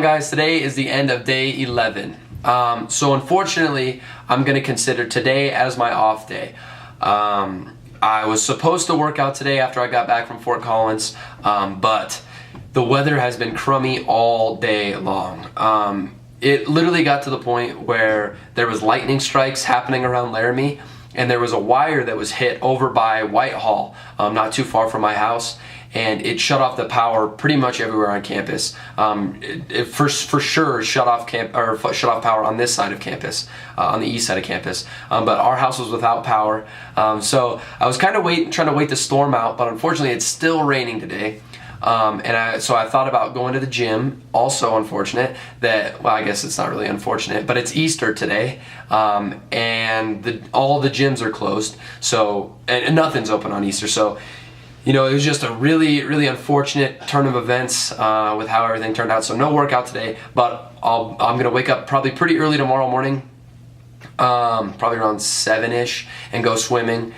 on, guys? Today is the end of day 11. So unfortunately, I'm going to consider today as my off day. I was supposed to work out today after I got back from Fort Collins, but the weather has been crummy all day long. It literally got to the point where there was lightning strikes happening around Laramie, and there was a wire that was hit over by Whitehall, not too far from my house, and it shut off the power pretty much everywhere on campus. It for sure shut off power on this side of campus, on the east side of campus. But our house was without power, so I was kind of trying to wait the storm out. But unfortunately, it's still raining today. So I thought about going to the gym. Also unfortunate that, well, I guess it's not really unfortunate, but it's Easter today, and all the gyms are closed, so and nothing's open on Easter. So, you know, it was just a really, really unfortunate turn of events with how everything turned out. So no workout today, but I'm gonna wake up probably pretty early tomorrow morning, probably around 7-ish, and go swimming.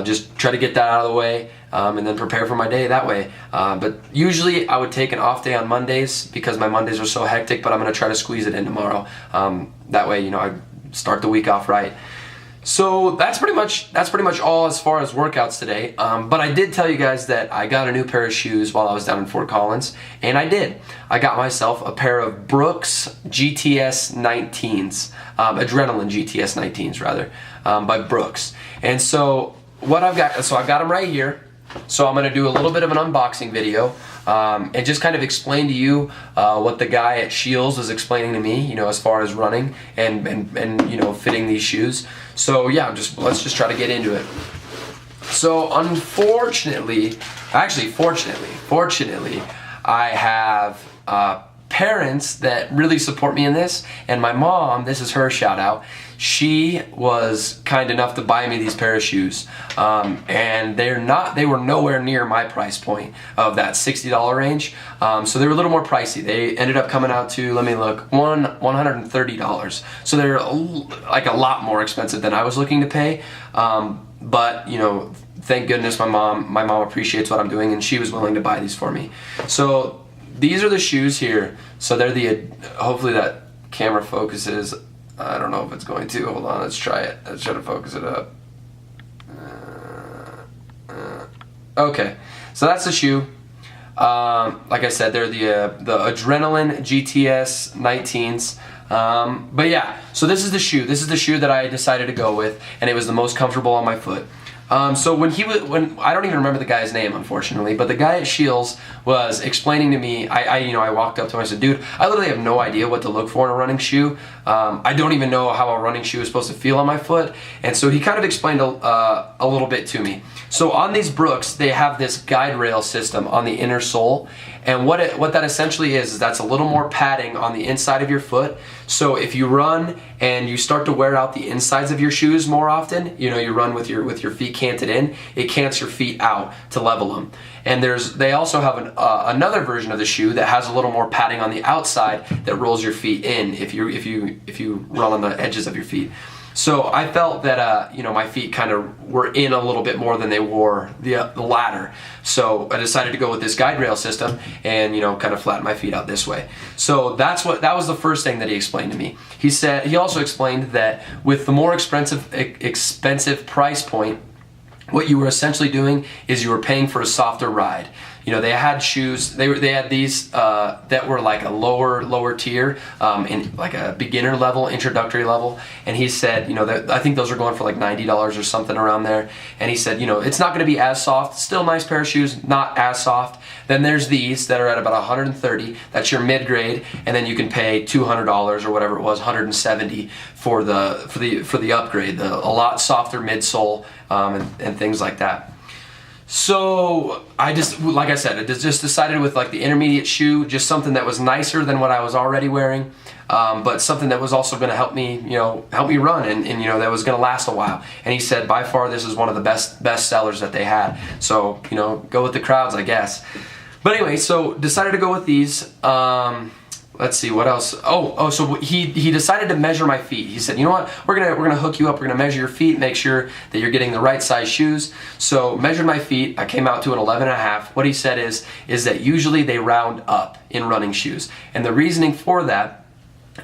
Just try to get that out of the way, and then prepare for my day that way. But usually I would take an off day on Mondays because my Mondays are so hectic, but I'm gonna try to squeeze it in tomorrow. That way, you know, I start the week off right. So that's pretty much all as far as workouts today. But I did tell you guys that I got a new pair of shoes while I was down in Fort Collins, and I did. I got myself a pair of Brooks GTS 19s, Adrenaline GTS 19s rather, by Brooks. And so what I've got them right here. So I'm gonna do a little bit of an unboxing video, and just kind of explain to you what the guy at Shields was explaining to me, you know, as far as running and you know, fitting these shoes. So yeah, let's just try to get into it. So fortunately, I have parents that really support me in this, and my mom, this is her shout out, she was kind enough to buy me these pair of shoes, and they were nowhere near my price point of that $60 range, so they were a little more pricey. They ended up coming out to, let me look, $130, so they're like a lot more expensive than I was looking to pay, but you know, thank goodness my mom appreciates what I'm doing, and she was willing to buy these for me. So these are the shoes here. So they're hopefully that camera focuses. I don't know if it's going to. Hold on, let's try it. Let's try to focus it up. Okay, so that's the shoe. Like I said, they're the Adrenaline GTS 19s. But yeah, so this is the shoe. This is the shoe that I decided to go with, and it was the most comfortable on my foot. So when I don't even remember the guy's name, unfortunately, but the guy at Shields was explaining to me, I walked up to him, I said, dude, I literally have no idea what to look for in a running shoe. I don't even know how a running shoe is supposed to feel on my foot. And so he kind of explained a little bit to me. So on these Brooks, they have this guide rail system on the inner sole. And what that essentially is that's a little more padding on the inside of your foot. So if you run and you start to wear out the insides of your shoes more often, you know, you run with your feet canted in, it cants your feet out to level them. And they also have another version of the shoe that has a little more padding on the outside that rolls your feet in if you run on the edges of your feet. So I felt that you know, my feet kind of were in a little bit more than they wore the ladder. So I decided to go with this guide rail system and, you know, kind of flatten my feet out this way. So that was the first thing that he explained to me. He also explained that with the more expensive price point, what you were essentially doing is you were paying for a softer ride. You know, they had shoes, they had these that were like a lower tier, in like a beginner level, introductory level, and he said, you know, I think those are going for like $90 or something around there, and he said, you know, it's not going to be as soft, still a nice pair of shoes, not as soft. Then there's these that are at about $130, that's your mid-grade, and then you can pay $200 or whatever it was, $170 for the upgrade, a lot softer midsole, and things like that. So I just, like I said, I just decided with like the intermediate shoe, just something that was nicer than what I was already wearing, but something that was also going to help me run, and you know, that was going to last a while. And he said by far this is one of the best sellers that they had. So, you know, go with the crowds, I guess. But anyway, so decided to go with these. let's see what else. So he decided to measure my feet. He said, you know what, we're gonna hook you up. We're gonna measure your feet, make sure that you're getting the right size shoes. So measured my feet. I came out to an 11.5. What he said is that usually they round up in running shoes, and the reasoning for that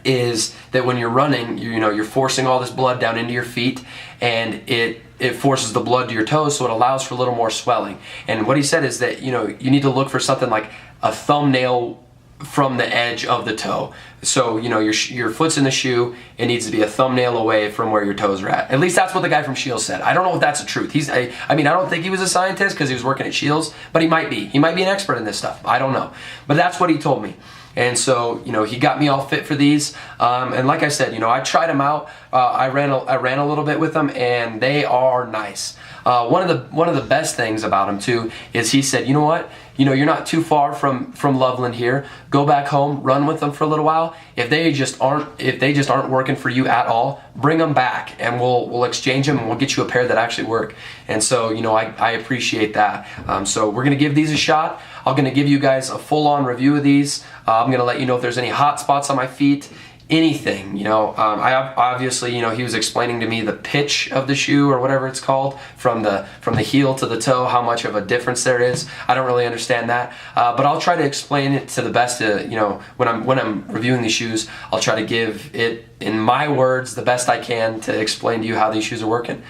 is that when you're running, you're forcing all this blood down into your feet, and it forces the blood to your toes, so it allows for a little more swelling. And what he said is that you need to look for something like a thumbnail from the edge of the toe. So your foot's in the shoe, it needs to be a thumbnail away from where your toes are at least that's what the guy from Shields said. I don't know if that's the truth. I don't think he was a scientist because he was working at Shields, but he might be an expert in this stuff. I don't know, but that's what he told me. And so, he got me all fit for these. And like I said, I tried them out. I ran a little bit with them, and they are nice. One of the best things about them too is he said, you know what? You're not too far from Loveland here. Go back home, run with them for a little while. If they just aren't working for you at all, bring them back, and we'll exchange them, and we'll get you a pair that actually work. And so, I appreciate that. So we're gonna give these a shot. I'm gonna give you guys a full-on review of these. I'm gonna let you know if there's any hot spots on my feet, anything. I obviously, he was explaining to me the pitch of the shoe, or whatever it's called, from the heel to the toe, how much of a difference there is. I don't really understand that, but I'll try to explain it to the best. When I'm reviewing these shoes, I'll try to give it in my words the best I can to explain to you how these shoes are working.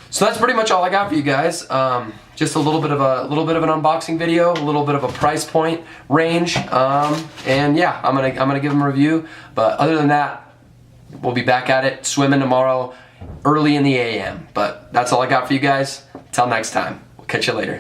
So that's pretty much all I got for you guys. Just a little bit of an unboxing video, a little bit of a price point range, and yeah, I'm gonna give them a review. But other than that, we'll be back at it swimming tomorrow, early in the AM. But that's all I got for you guys. Till next time, we'll catch you later.